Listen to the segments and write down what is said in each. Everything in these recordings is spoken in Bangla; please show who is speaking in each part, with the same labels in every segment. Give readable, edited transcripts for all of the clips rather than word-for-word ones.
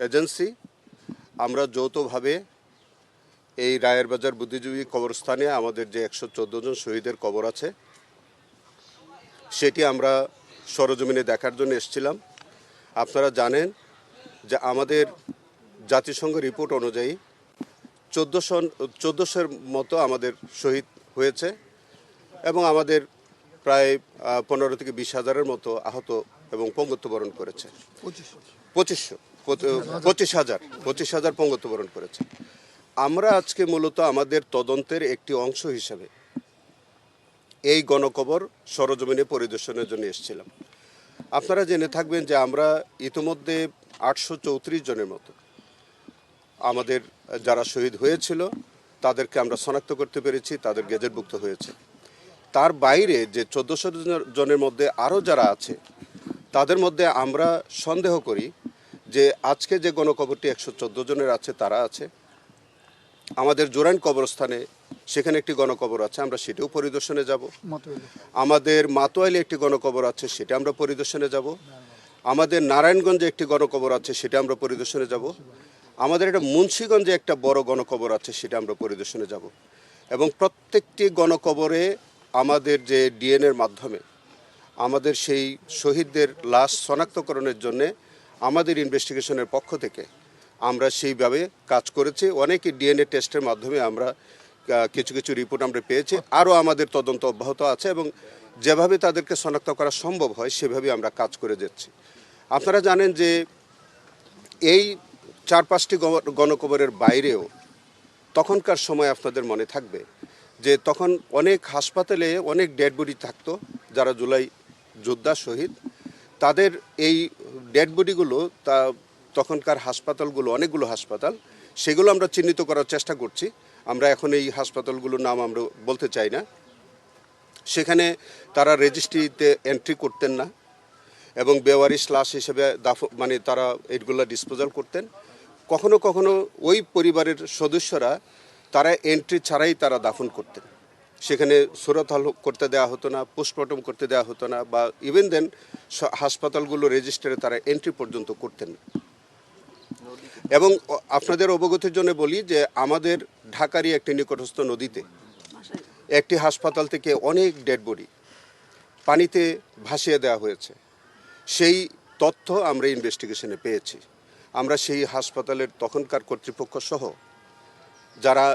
Speaker 1: এজেন্সি আমরা যৌথভাবে এই রায়ের বাজার বুদ্ধিজীবী কবরস্থানে আমাদের যে 114 জন শহীদের কবর আছে সেটি আমরা সরজমিনে দেখার জন্য এসেছিলাম। আপনারা জানেন যে আমাদের জাতিসংঘ রিপোর্ট অনুযায়ী 1400-এর মতো আমাদের শহীদ হয়েছে এবং আমাদের প্রায় 15 থেকে 20 হাজারের মতো আহত এবং পঙ্গুত্ব বরণ করেছে। 25 হাজার পঙ্গুত্ব বরণ করেছে। আমরা আজকে মূলত আমাদের তদন্তের একটি অংশ হিসাবে এই গণকবর সরজমিনে পরিদর্শনের জন্য এসেছিলাম। আপনারা জেনে থাকবেন যে আমরা ইতিমধ্যে 834 জনের মতো আমাদের যারা শহীদ হয়েছিল তাদেরকে আমরা শনাক্ত করতে পেরেছি, তাদের গেজেটভুক্ত হয়েছে। তার বাইরে যে 1400 জনের মধ্যে আরও যারা আছে তাদের মধ্যে আমরা সন্দেহ করি যে আজকে যে গণকবরটি 114 জনের আছে তারা আছে। আমাদের জোরাইন কবরস্থানে সেখানে একটি গণকবর আছে, আমরা সেটাও পরিদর্শনে যাব। আমাদের মাতোয়াইলে একটি গণকবর আছে, সেটা আমরা পরিদর্শনে যাব। আমাদের নারায়ণগঞ্জে একটি গণকবর আছে, সেটা আমরা পরিদর্শনে যাব। আমাদের একটা মুন্সিগঞ্জে একটা বড় গণকবর আছে, সেটা আমরা পরিদর্শনে যাব। এবং প্রত্যেকটি গণকবরে আমাদের যে ডিএনএর মাধ্যমে আমাদের সেই শহীদদের লাশ শনাক্তকরণের জন্যে আমাদের ইনভেস্টিগেশনের পক্ষ থেকে আমরা সেইভাবে কাজ করেছি। অনেকে ডিএনএ টেস্টের মাধ্যমে আমরা কিছু কিছু রিপোর্ট আমরা পেয়েছি। আরও আমাদের তদন্ত অব্যাহত আছে এবং যেভাবে তাদেরকে শনাক্ত করা সম্ভব হয় সেভাবে আমরা কাজ করে যাচ্ছি। আপনারা জানেন যে এই 4-5টি গণকবরের বাইরেও তখনকার সময় আপনাদের মনে থাকবে যে তখন অনেক হাসপাতালে অনেক ডেড বডি থাকতো যারা জুলাই যোদ্ধা শহীদ। তাদের এই ডেড বডিগুলো তখনকার হাসপাতালগুলো অনেকগুলো হাসপাতাল, সেগুলো আমরা চিহ্নিত করার চেষ্টা করছি। আমরা এখন এই হাসপাতালগুলোর নাম আমরা বলতে চাই না। সেখানে তারা রেজিস্ট্রিতে এন্ট্রি করতেন না এবং বেওয়ারিশ লাশ হিসেবে তারা এইগুলো ডিসপোজাল করতেন। কখনো কখনো ওই পরিবারের সদস্যরা তারা এন্ট্রি ছাড়াই তারা দাফন করতেন। সেখানে সুরতহাল করতে দেওয়া হতো না, পোস্টমর্টম করতে দেওয়া হতো না, বা ইভেন দেন হাসপাতালগুলো রেজিস্টারে তারা এন্ট্রি পর্যন্ত করতেন না। এবং আপনাদের অবগতির জন্য বলি যে আমাদের ঢাকারই একটি নিকটস্থ নদীতে একটি হাসপাতাল থেকে অনেক ডেড বডি পানিতে ভাসিয়ে দেওয়া হয়েছে। সেই তথ্য আমরা ইনভেস্টিগেশনে পেয়েছি। আমরা সেই হাসপাতালের তখনকার কর্তৃপক্ষ সহ যারা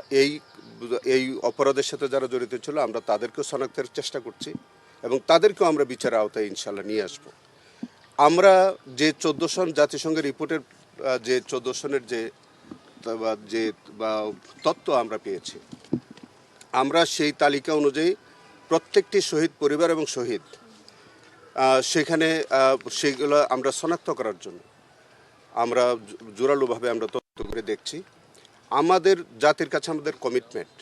Speaker 1: এই অপরাধের সাথে যারা জড়িত ছিল আমরা তাদেরকেও শনাক্তের চেষ্টা করছি এবং তাদেরকেও আমরা বিচারের আওতায় ইনশাল্লাহ নিয়ে আসব। আমরা যে 14 জাতিসংঘের রিপোর্টের যে 14 যে তথ্য আমরা পেয়েছি, আমরা সেই তালিকা অনুযায়ী প্রত্যেকটি শহীদ পরিবার এবং শহীদ সেখানে সেগুলো আমরা শনাক্ত করার জন্য আমরা জোরালোভাবে আমরা তথ্য করে দেখছি। আমাদের জাতির কাছে আমাদের কমিটমেন্ট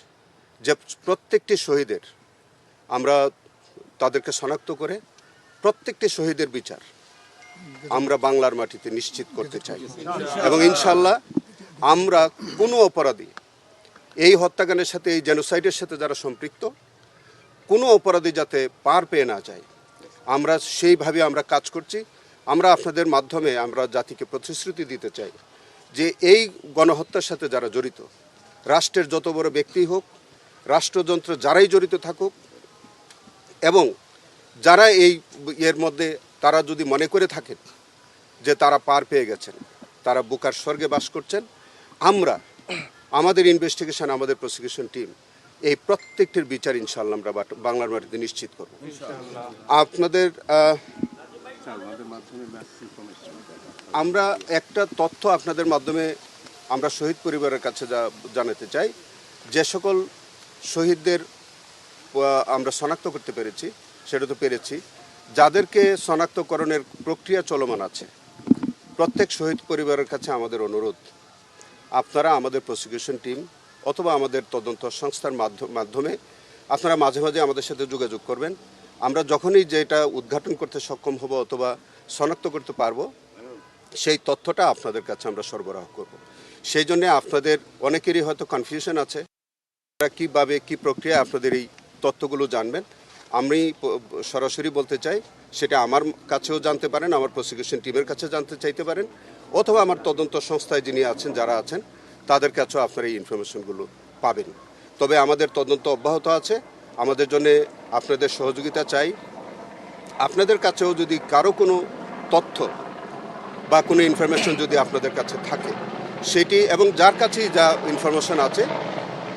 Speaker 1: যে প্রত্যেকটি শহীদের আমরা তাদেরকে শনাক্ত করে প্রত্যেকটি শহীদের বিচার আমরা বাংলার মাটিতে নিশ্চিত করতে চাই এবং ইনশাল্লাহ আমরা কোনো অপরাধী এই হত্যাকাণ্ডের সাথে এই জেনোসাইডের সাথে যারা সম্পৃক্ত কোনো অপরাধী যাতে পার পেয়ে না যায় আমরা সেইভাবে আমরা কাজ করছি। আমরা আপনাদের মাধ্যমে আমরা জাতিকে প্রতিশ্রুতি দিতে চাই যে এই গণহত্যার সাথে যারা জড়িত, রাষ্ট্রের যত বড় ব্যক্তি হোক, রাষ্ট্রযন্ত্র যারাই জড়িত থাকুক, এবং যারা এর মধ্যে তারা যদি মনে করে থাকেন যে তারা পার পেয়ে গেছেন, তারা বুকার স্বর্গে বাস করছেন, আমরা আমাদের ইনভেস্টিগেশন আমাদের প্রসিকিউশন টিম এই প্রত্যেকটির বিচার ইনশাআল্লাহ আমরা বাংলার মাটিতে নিশ্চিত করব। আপনাদের আমরা একটা তথ্য আপনাদের মাধ্যমে আমরা শহীদ পরিবারের কাছে জানাতে চাই। যে সকল শহীদদের আমরা শনাক্ত করতে পেরেছি সেটা তো পেরেছি, যাদেরকে শনাক্তকরণের প্রক্রিয়া চলমান আছে, প্রত্যেক শহীদ পরিবারের কাছে আমাদের অনুরোধ, আপনারা আমাদের প্রসিকিউশন টিম অথবা আমাদের তদন্ত সংস্থার মাধ্যমে আপনারা মাঝে মাঝে আমাদের সাথে যোগাযোগ করবেন। আমরা যখনই যেটা উদ্ঘাটন করতে সক্ষম হব অথবা শনাক্ত করতে পারবো সেই তথ্যটা আপনাদের কাছে আমরা সরবরাহ করব। সেই জন্য আপনাদের অনেকেরই হয়তো কনফিউশন আছে কীভাবে কী প্রক্রিয়া আপনাদের এই তথ্যগুলো জানবেন। আমি সরাসরি বলতে চাই সেটা আমার কাছেও জানতে পারেন, আমার প্রসিকিউশন টিমের কাছে জানতে চাইতে পারেন, অথবা আমার তদন্ত সংস্থায় যিনি আছেন, যারা আছেন, তাদের কাছেও আপনারা এই ইনফরমেশনগুলো পাবেন। তবে আমাদের তদন্ত অব্যাহত আছে। আমাদের জন্য আপনাদের সহযোগিতা চাই। আপনাদের কাছেও যদি কারো কোনো তথ্য বা কোনো ইনফরমেশন যদি আপনাদের কাছে থাকে, সেটি এবং যার কাছেই যা ইনফরমেশন আছে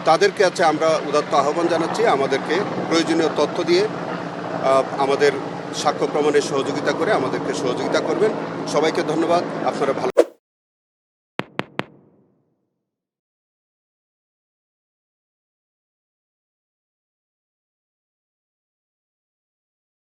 Speaker 1: তাদের কাছে আমরা উদাত্ত আহ্বান জানাচ্ছি আমাদেরকে প্রয়োজনীয় তথ্য দিয়ে আমাদের সাক্ষ্য প্রমাণে সহযোগিতা করে আমাদেরকে সহযোগিতা করবেন। সবাইকে ধন্যবাদ। আপনারা ভালো